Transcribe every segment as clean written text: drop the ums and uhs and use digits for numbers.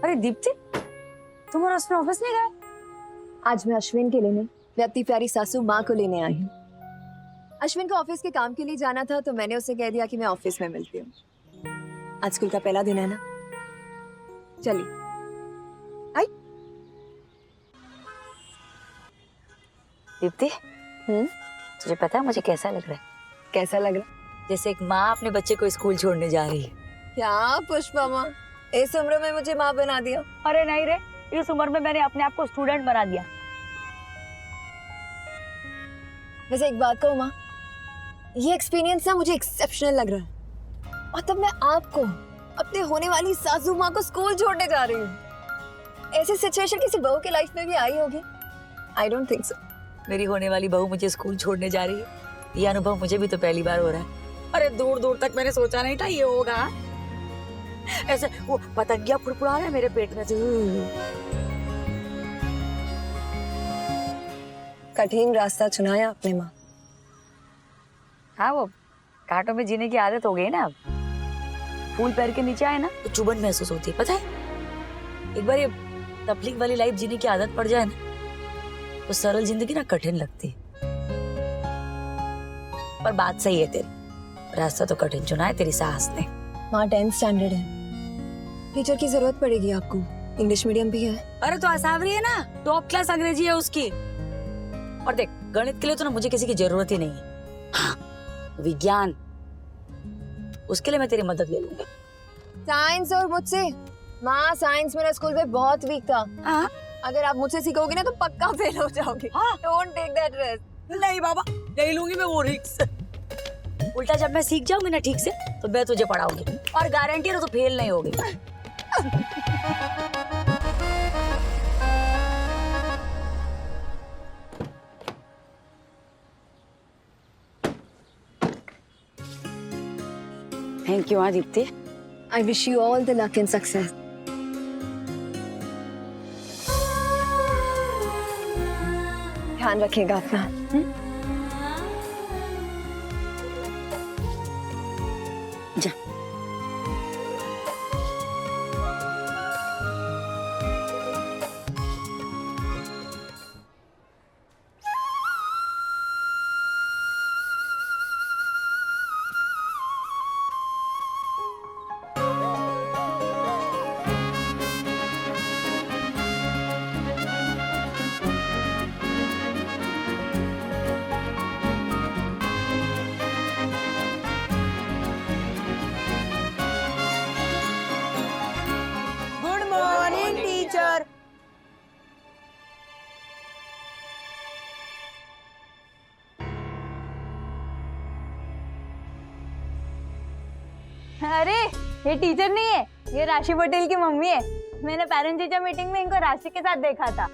अरे दीप्ति, तुम और उसमें ऑफिस नहीं गए? आज मैं अश्विन के लेने, मैं अपनी प्यारी सासू माँ को लेने आई हूँ। अश्विन को ऑफिस के काम के लिए जाना था तो मैंने उसे कह दिया कि मैं ऑफिस में मिलती हूँ। आज स्कूल का पहला दिन है ना, चलिए। आई दीप्ति, तुझे पता है मुझे कैसा लग रहा है? कैसा लग रहा? जैसे एक माँ अपने बच्चे को स्कूल छोड़ने जा रही है। क्या पुष्पा माँ, इस उम्र में मुझे माँ बना दिया? अरे नहीं रे, इस उम्र में मैंने अपने आप को स्टूडेंट बना दिया। वैसे एक बात कहूँ माँ, ये एक्सपीरियंस ना मुझे एक्सेप्शनल लग रहा है। और तब मैं आपको, अपने होने वाली सासू माँ को स्कूल छोड़ने जा रही हूँ। ऐसी सिचुएशन किसी बहू की लाइफ में भी आई होगी? I don't think so. मेरी होने वाली बहू मुझे स्कूल छोड़ने जा रही है, ये अनुभव मुझे भी तो पहली बार हो रहा है। अरे दूर दूर तक मैंने सोचा नहीं था ये होगा। ऐसे वो पतंगियां फुड़फुड़ा रहे हैं मेरे पेट में से। कठिन रास्ता चुनाया आपने माँ। हाँ, वो कांटों में जीने की आदत हो गई ना अब। फूल पैर के नीचे आए ना तो चुभन महसूस होती है, पता है? एक बार ये तकलीफ वाली लाइफ जीने की आदत पड़ जाए ना तो सरल जिंदगी ना कठिन लगती है। पर बात सही है तेरी, रास्ता तो कठिन चुना है तेरी सास ने। माँ 10th स्टैंडर्ड है, टीचर की जरूरत पड़ेगी आपको। इंग्लिश मीडियम भी है। अरे तो असावरी है ना, टॉप क्लास अंग्रेजी है उसकी। और देख, गणित के लिए तो ना मुझे किसी की जरूरत ही नहीं है। हाँ, विज्ञान, उसके लिए मैं तेरी मदद ले लूंगी। साइंस और मुझसे? माँ साइंस मेरा स्कूल में बहुत वीक था। हाँ? अगर आप मुझसे सीखोगे ना तो पक्का फेल हो जाओगे। Don't take that risk. नहीं बाबा, नहीं लूंगी मैं वो रिस्क। उल्टा जब मैं सीख जाऊंगी ना ठीक से तो मैं तुझे पढ़ाऊंगी और गारंटी है तो फेल नहीं होगी। Thank you Deepti. I wish you all the luck and success. ध्यान रखिएगा अपना। जा। अरे ये टीचर नहीं है, ये राशि पटेल की मम्मी है। मैंने पेरेंट टीचर मीटिंग में इनको राशि के साथ देखा था।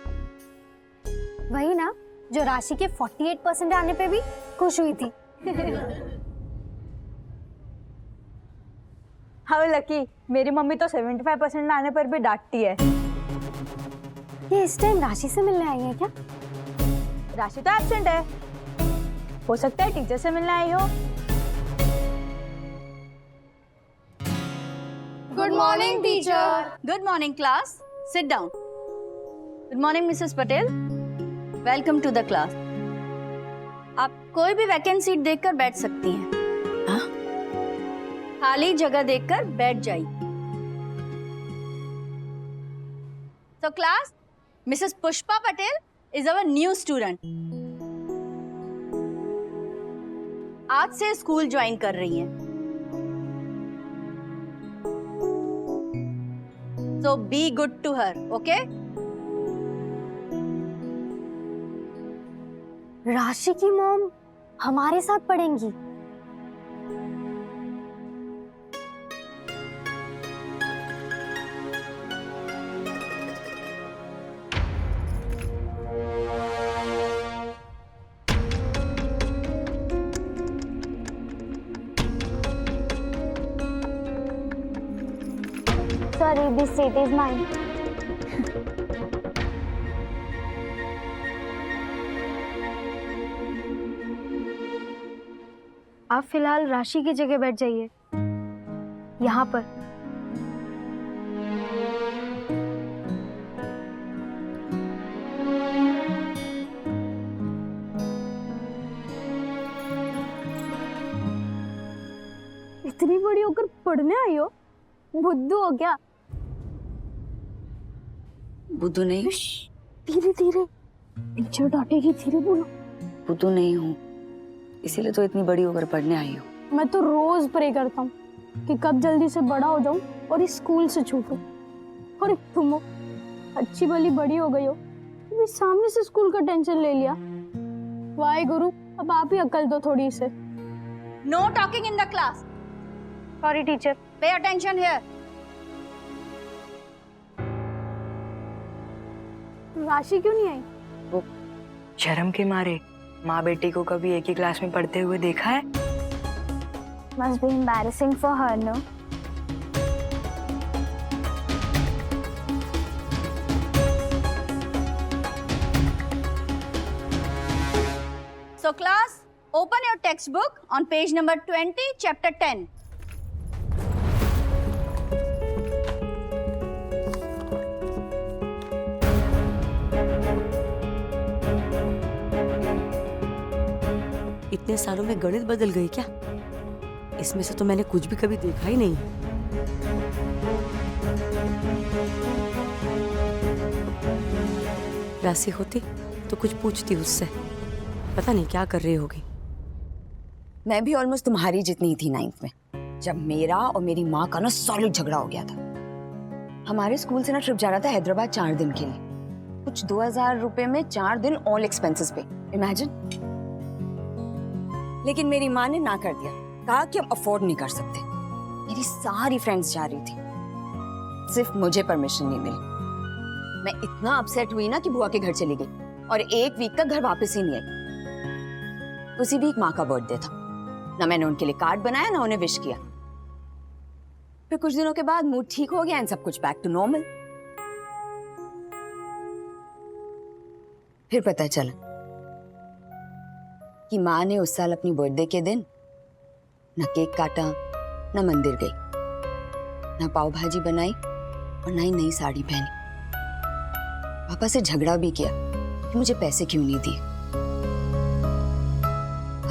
वही ना जो राशि के 48% आने पे भी खुश हुई थी। हाउ लकी, मेरी मम्मी तो 75% आने पर भी डांटती है। ये इस टाइम राशि से मिलने आई है क्या? राशि तो एब्सेंट है, हो सकता है टीचर से मिलने आई हो। Good morning teacher. Good morning class, sit down. Good morning Mrs Patel, welcome to the class. आप कोई भी वैकेंट सीट देखकर बैठ सकती हैं। हाँ? खाली जगह देखकर बैठ जाइए। तो class, Mrs Pushpa Patel is our new student. आज से स्कूल ज्वाइन कर रही हैं। So be good to her, okay? राशि की मॉम हमारे साथ पढ़ेंगी? Sorry, this seat is mine. आप फिलहाल राशि की जगह बैठ जाइए, यहाँ पर। पढ़ने आई हो? बुद्धू हो क्या? बुद्धू नहीं, धीरे धीरे, टीचर डांटेगी, धीरे बोलो। बुद्धू नहीं हूँ, इसीलिए तो इतनी बड़ी होकर पढ़ने आई हूँ। मैं तो रोज प्रे करता हूँ कि कब जल्दी से बड़ा हो जाऊं और इस स्कूल से छूटूं। और तुम हो, अच्छी भली बड़ी हो गई हो, अभी सामने से स्कूल का टेंशन ले लिया। वाहे गुरु, अब आप ही अकल दो थोड़ी से। No talking in the class. Sorry teacher. Pay attention here. राशि क्यों नहीं आई? वो शर्म के मारे माँ बेटी को कभी एक ही क्लास में पढ़ते हुए देखा है? Must be embarrassing for her, no? So class, open your textbook on page number 20, chapter 10. इतने सालों में गणित बदल गई क्या? इसमें से तो मैंने कुछ भी कभी देखा ही नहीं। राशि होती तो कुछ पूछती उससे, पता नहीं क्या कर रही होगी। मैं भी ऑलमोस्ट तुम्हारी जितनी ही थी 9th में, जब मेरा और मेरी माँ का ना सॉलिड झगड़ा हो गया था। हमारे स्कूल से ना ट्रिप जा रहा था हैदराबाद 4 दिन के लिए, कुछ 2000 रुपए में 4 दिन ऑल एक्सपेंसेस पे, इमेजिन। लेकिन मेरी माँ ने ना कर दिया, कहा कि हम अफोर्ड नहीं कर सकते। मेरी सारी फ्रेंड्स जा रही थी, सिर्फ मुझे परमिशन नहीं मिली। मैं इतना अपसेट हुई ना कि बुआ के घर चली गई और 1 वीक तक घर वापस ही नहीं आई। उसी वीक माँ का बर्थडे था, ना मैंने उनके लिए कार्ड बनाया ना उन्हें विश किया। फिर कुछ दिनों के बाद मूड ठीक हो गया एंड सब कुछ बैक टू नॉर्मल। फिर पता चला कि माँ ने उस साल अपनी बर्थडे के दिन न केक काटा, न मंदिर गई, न पाव भाजी बनाई और न ही नई साड़ी पहनी। पापा से झगड़ा भी किया कि मुझे पैसे क्यों नहीं दिए।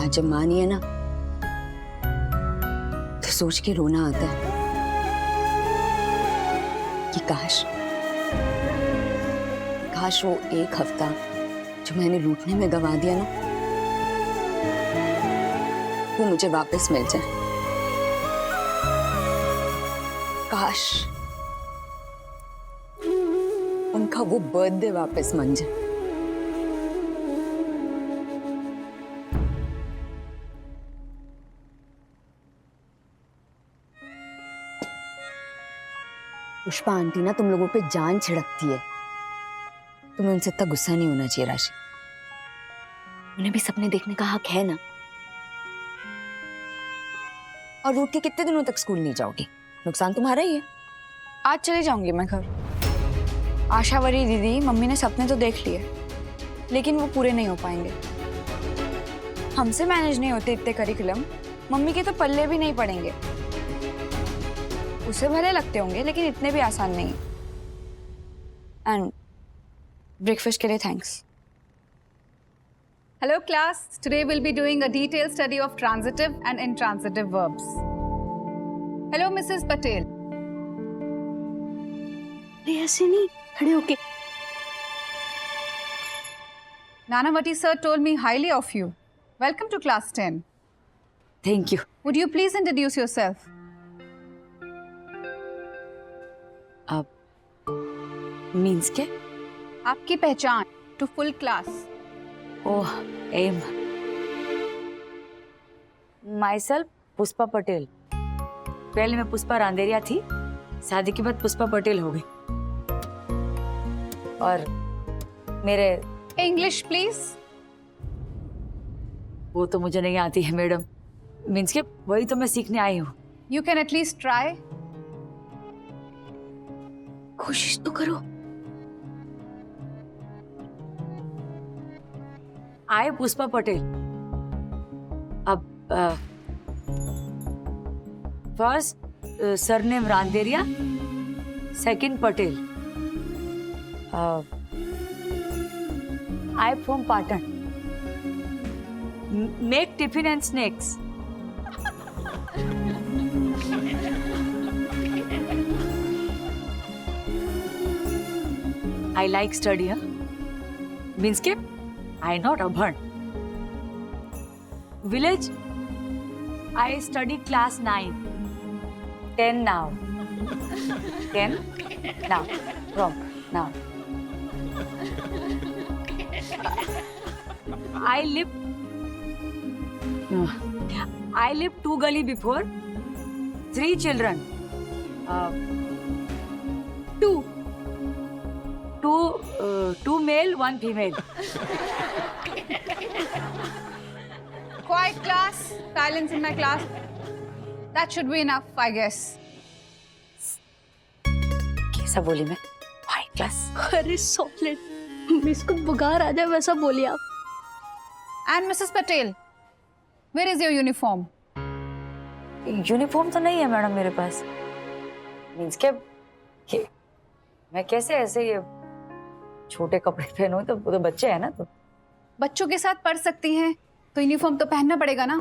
आज जब माँ नहीं है ना तो सोच के रोना आता है कि काश वो 1 हफ्ता जो मैंने रूठने में गंवा दिया ना, वो मुझे वापस मिल जाए। काश उनका वो बर्थडे वापस मन जाए। पुष्पा आंटी ना तुम लोगों पे जान छिड़कती है। तुम्हें उनसे इतना गुस्सा नहीं होना चाहिए राशि। उन्हें भी सपने देखने का हक है ना। और रूठ के कितने दिनों तक स्कूल नहीं जाओगी? नुकसान तुम्हारा ही है। आज चली जाऊंगी मैं घर। आशावरी दीदी, मम्मी ने सपने तो देख लिए, लेकिन वो पूरे नहीं हो पाएंगे। हमसे मैनेज नहीं होते इतने करिकुलम, मम्मी के तो पल्ले भी नहीं पड़ेंगे। उसे भले लगते होंगे लेकिन इतने भी आसान नहीं। एंड ब्रेकफास्ट के लिए thanks. Hello class, today we'll be doing a detailed study of transitive and intransitive verbs. Hello Mrs. Patel. ऐसे नहीं, खड़े होके। Nanavati sir told me highly of you. Welcome to class 10. Thank you. Would you please introduce yourself? अब means के? आपकी पहचान to full class. Oh ma'am, myself Pushpa Patel. पहले मैं पुष्पा रांदेरिया थी, शादी के बाद पुष्पा पटेल हो गई। और मेरे English please. वो तो मुझे नहीं आती है मैडम, मीन्स के वही तो मैं सीखने आई हूँ। You can at least try. कोशिश तो करो। आई पुष्पा पटेल। अब first surname Randeria, second Patel. I from Patan, make tiffin and snacks. I like study, huh? Means ke I not abhand. Village, I study class 9. 10 now. 10 now. Wrong. Now. I live 2 gully before. 3 children. 2 male, 1 female. Quiet class. Silence in my class. That should be enough, I guess. कैसा बोली मैं? High class. अरे solid, miss को बुखार आ जाए वैसा बोलिए आप। And Mrs. Patel, where is your uniform? Uniform तो नहीं है मैडम मेरे पास। मीन्स के मैं कैसे ऐसे ये छोटे कपड़े पहनूं, तो वो तो बच्चे हैं ना। तो बच्चों के साथ पढ़ सकती हैं तो यूनिफॉर्म तो पहनना पड़ेगा ना।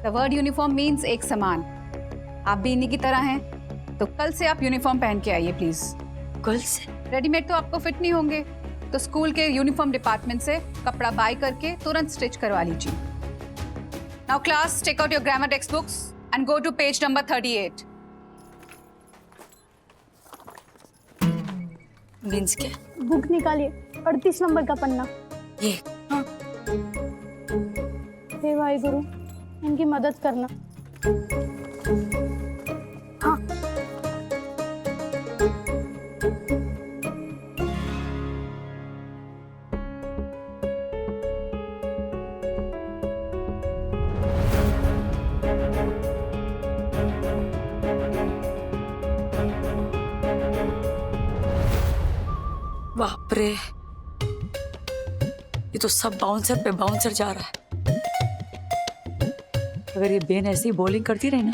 द वर्ड यूनिफॉर्म मीन्स एक समान। आप भी इन्हीं की तरह हैं, तो कल से आप यूनिफॉर्म पहन के आइए प्लीज। कल से? रेडीमेड तो आपको फिट नहीं होंगे, तो स्कूल के यूनिफॉर्म डिपार्टमेंट से कपड़ा बाय करके तुरंत स्टिच करवा लीजिए। Now class, take out your grammar textbooks and go to page number 38। Means के बुक निकालिए, 38 नंबर का पन्ना। ये हे भाई गुरु, इनकी मदद करना। हाँ, बाप रे, ये तो सब बाउंसर पे बाउंसर जा रहा है। अगर ये बेन ऐसी ही बॉलिंग करती रही ना,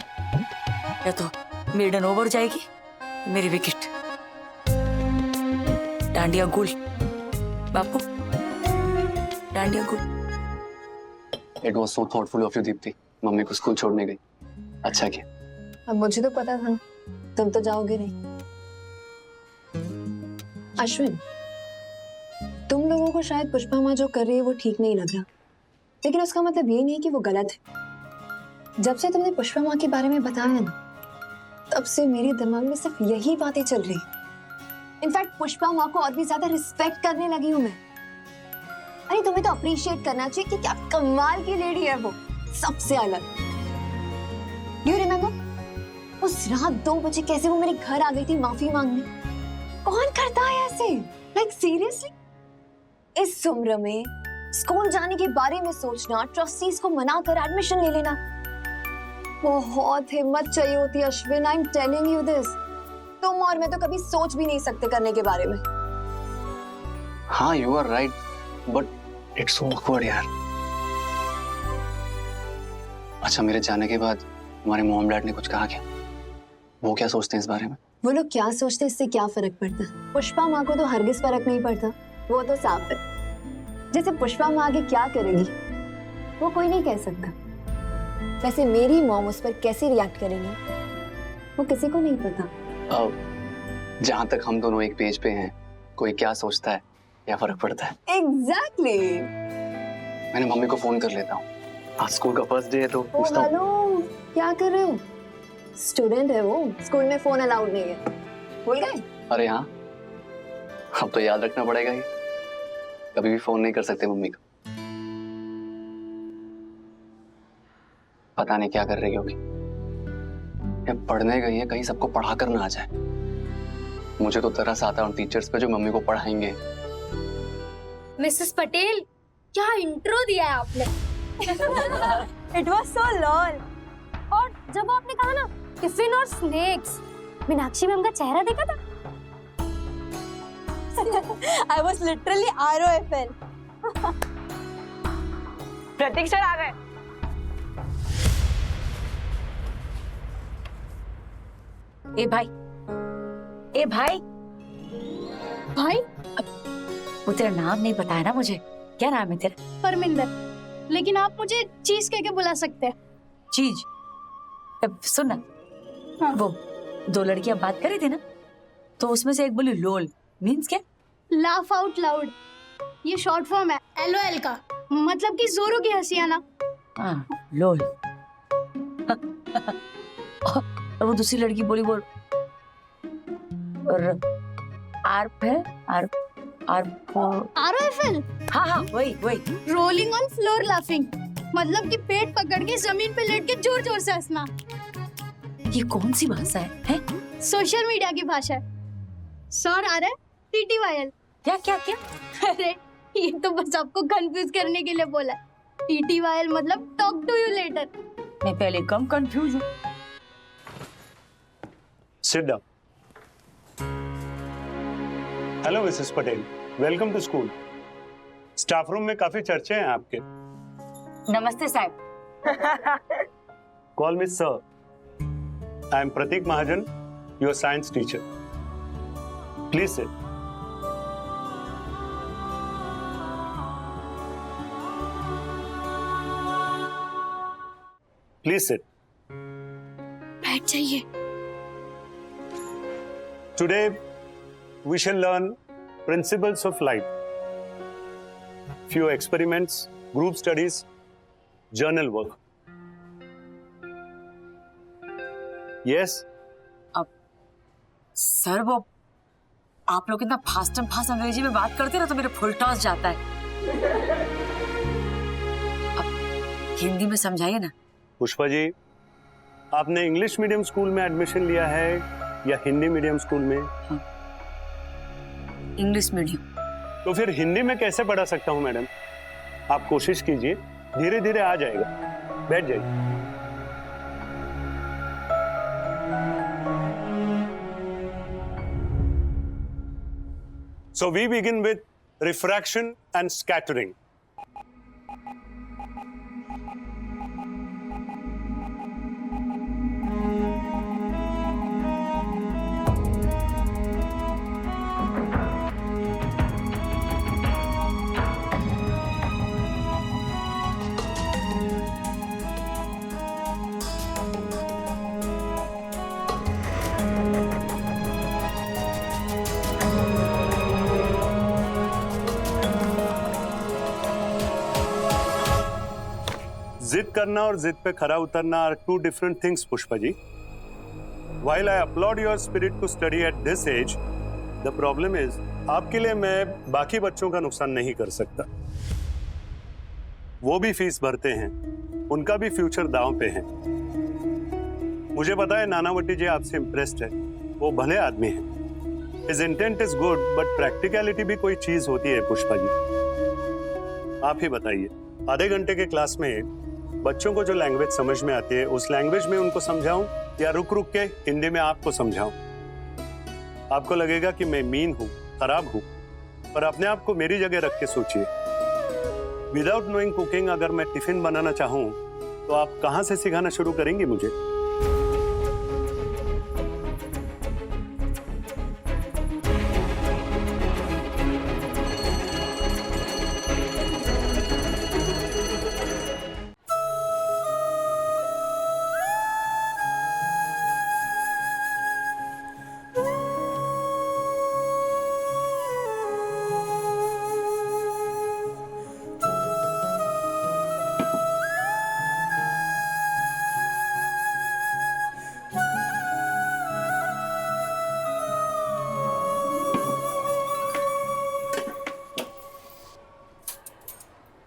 या तो मेडन ओवर जाएगी, मेरी विकेट। डांडिया गुल बापू, डांडिया गुल। It was so thoughtful of you, Deepti. Mummy को स्कूल छोड़ने गई, अच्छा किया। अब मुझे तो पता था तुम तो जाओगे नहीं। अश्विन, तुम लोगों को शायद पुष्पा माँ जो कर रही है वो ठीक नहीं लग रहा, लेकिन उसका मतलब ये नहीं कि वो गलत है। जब से तुमने पुष्पा माँ के बारे में बताया ना, तब से मेरे दिमाग में सिर्फ यही बातें चल रही। इनफैक्ट पुष्पा माँ को और भी ज्यादा रिस्पेक्ट करने लगी हूँ मैं। अरे तुम्हें तो अप्रिशिएट करना चाहिए कि क्या कमाल की लेडी है वो, सबसे अलग। डू यू रिमेम्बर उस रात 2 बजे कैसे वो मेरे घर आ गई थी माफी मांगने? कौन करता है ऐसे? Like seriously? इस उम्र में स्कूल जाने के बारे में सोचना, ट्रस्टीज को मना कर एडमिशन ले लेना, बहुत हिम्मत चाहिए होती है Ashwin. I am telling you this. तुम और मैं तो कभी सोच भी नहीं सकते करने के बारे में। हाँ, you are right, but it's awkward यार। अच्छा, मेरे जाने के बाद हमारे मॉम डैड ने कुछ कहा क्या? वो क्या सोचते हैं इस बारे में? वो लोग क्या सोचते हैं इससे क्या फर्क पड़ता? पुष्पा माँ को तो हरगिज फर्क नहीं पड़ता, वो तो साफ है। जैसे पुष्पा माँ आगे क्या करेगी वो कोई नहीं कह सकता। वैसे मेरी मॉम उस पर कैसे रिएक्ट करेंगी वो किसी को नहीं पता। जहाँ तक हम दोनों एक पेज पे हैं, कोई क्या सोचता है क्या फर्क पड़ता है? एग्जैक्टली। मैंने मम्मी को फोन कर लेता हूँ, आज स्कूल का फर्स्ट डे है तो पूछता हूँ। हेलो, क्या कर रहे हो? स्टूडेंट है वो, स्कूल में फोन अलाउड नहीं है, भूल गए? अरे हाँ, अब तो याद रखना पड़ेगा ही, कभी भी फोन नहीं कर सकते मम्मी को। पता नहीं क्या कर रही होगी, जब पढ़ने गई है कहीं सबको पढ़ा कर ना आ जाए। मुझे तो तरस आता है उन टीचर्स पे जो मम्मी को पढ़ाएंगे। मिसेस पटेल, क्या इंट्रो दिया है आपने। It was so lol. और जब आपने कहा ना टिफिन और स्नैक्स, मीनाक्षी मैम का चेहरा देखा था? I was literally ROFL. Prateek sir आ गए। ए भाई, ए भाई, भाई, वो तेरा नाम नहीं बताया ना मुझे, क्या नाम है तेरा? परमिंदर, लेकिन आप मुझे चीज कह के बुला सकते हैं। चीज? अब सुन ना, हाँ। वो 2 लड़कियां बात कर रही थी ना, तो उसमें से एक बोली लोल, मीन्स क्या? लाफ आउट लाउड, ये शॉर्ट फॉर्म है LOL का, मतलब कि जोरों की हंसी आना। हाँ, लोल। और वो दूसरी लड़की बोली बोल और आर्प है, आर्प ROFL, हाँ हाँ वही वही। रोलिंग ऑन फ्लोर लाफिंग, मतलब कि पेट पकड़ के जमीन पे लेट के जोर जोर से हंसना। ये कौन सी भाषा है? सोशल मीडिया की भाषा है। सर आ रहे TTYL। क्या क्या क्या? अरे ये तो बस आपको कंफ्यूज करने के लिए बोला है। TTYL मतलब टॉक टू यू लेटर। मैं पहले कम कंफ्यूज हूँ। Sit down. Hello Mrs Patel, welcome to school. Staff room में काफी चर्चे हैं आपके। नमस्ते साहब। Call me sir. I am Pratik Mahajan, your science teacher. Please sit. Please sit. बैठ जाइए। Today we shall learn principles of life. Few experiments, group studies, journal work. Yes? Sir वो आप लोग इतना फास्ट अंग्रेजी में बात करते ना तो मेरे फुल टॉस जाता है। अब हिंदी में समझाइए ना। पुष्पा जी, आपने इंग्लिश मीडियम स्कूल में एडमिशन लिया है या हिंदी मीडियम स्कूल में? English medium. तो फिर हिंदी में कैसे पढ़ा सकता हूँ मैडम? आप कोशिश कीजिए, धीरे धीरे आ जाएगा। बैठ जाइए। So we begin with refraction and scattering. जिद करना और जिद पे खरा उतरना are two different things Pushpa ji. While I applaud your spirit to study at this age, the problem is आपके लिए मैं बाकी बच्चों का नुकसान नहीं कर सकता। वो भी फीस भरते हैं, उनका भी फ्यूचर दांव पे है। मुझे पता है नानावटी जी आपसे इम्प्रेस्ड है, वो भले आदमी हैं। His intent is good, but practicality भी कोई चीज होती है पुष्पा जी। आप ही बताइए, आधे घंटे के क्लास में बच्चों को जो लैंग्वेज समझ में आती है उस लैंग्वेज में उनको समझाऊं या रुक रुक के हिंदी में आपको समझाऊं? आपको लगेगा कि मैं मीन हूं, खराब हूं, पर अपने आप को मेरी जगह रख के सोचिए। विदाउट नोइंग कुकिंग अगर मैं टिफिन बनाना चाहूं तो आप कहां से सिखाना शुरू करेंगे मुझे?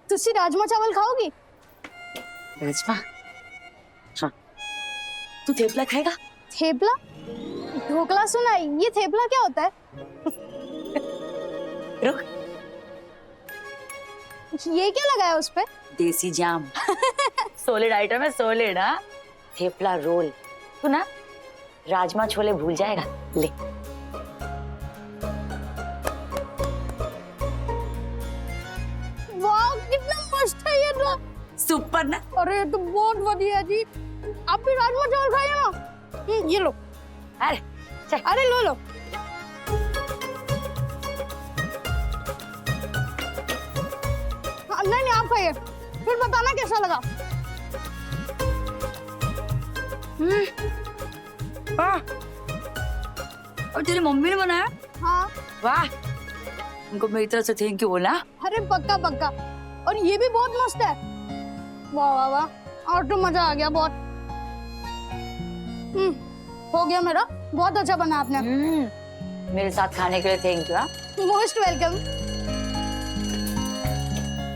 तुसी राजमा चावल खाओगी? राजमा? हाँ। तू थेपला खाएगा? थेपला? ढोकला सुना है, ये थेपला क्या होता है? रुक। ये क्या लगाया उस पे? देसी जाम। सॉलिड आइटम है, सॉलिड। हाँ, थेपला रोल। तू ना राजमा छोले भूल जाएगा। ले। वाह, कितना मस्त है ये तो। सुपर ना? अरे ये तो बहुत बढ़िया जी। आप भी राजमा चावल खाइए ना। ये लो। अरे चल। अरे लो लो। नहीं आप खाइए, फिर बताना कैसा लगा। और तेरी मम्मी ने बनाया? हाँ। वाह, उनको मेरी तरफ से थैंक यू बोला। अरे पक्का पक्का। और ये भी बहुत मस्त है। वाह वाह वाह, और तो मजा आ गया बहुत। हो गया मेरा, बहुत अच्छा बना आपने। मेरे साथ खाने के लिए thank you. Most welcome.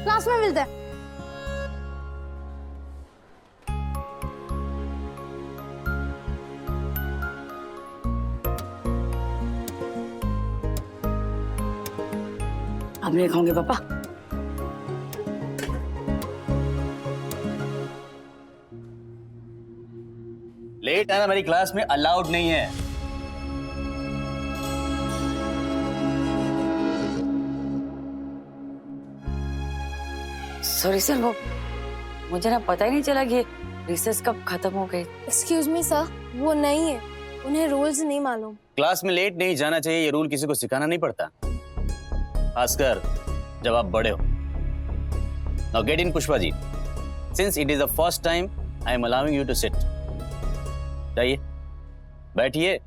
Class में मिलते हैं। अब नहीं खाओगे पापा? लेट आना मेरी क्लास में अलाउड नहीं है। सॉरी सर, वो मुझे ना पता ही नहीं चला कि रिसेस कब खत्म हो गई। एक्सक्यूज मी सर, वो नहीं है, उन्हें रूल्स नहीं मालूम। क्लास में लेट नहीं जाना चाहिए, ये रूल किसी को सिखाना नहीं पड़ता, खासकर जब आप बड़े हो। Now get in Pushpa ji, since it is the first time I am allowing you to sit. जाइए बैठिए।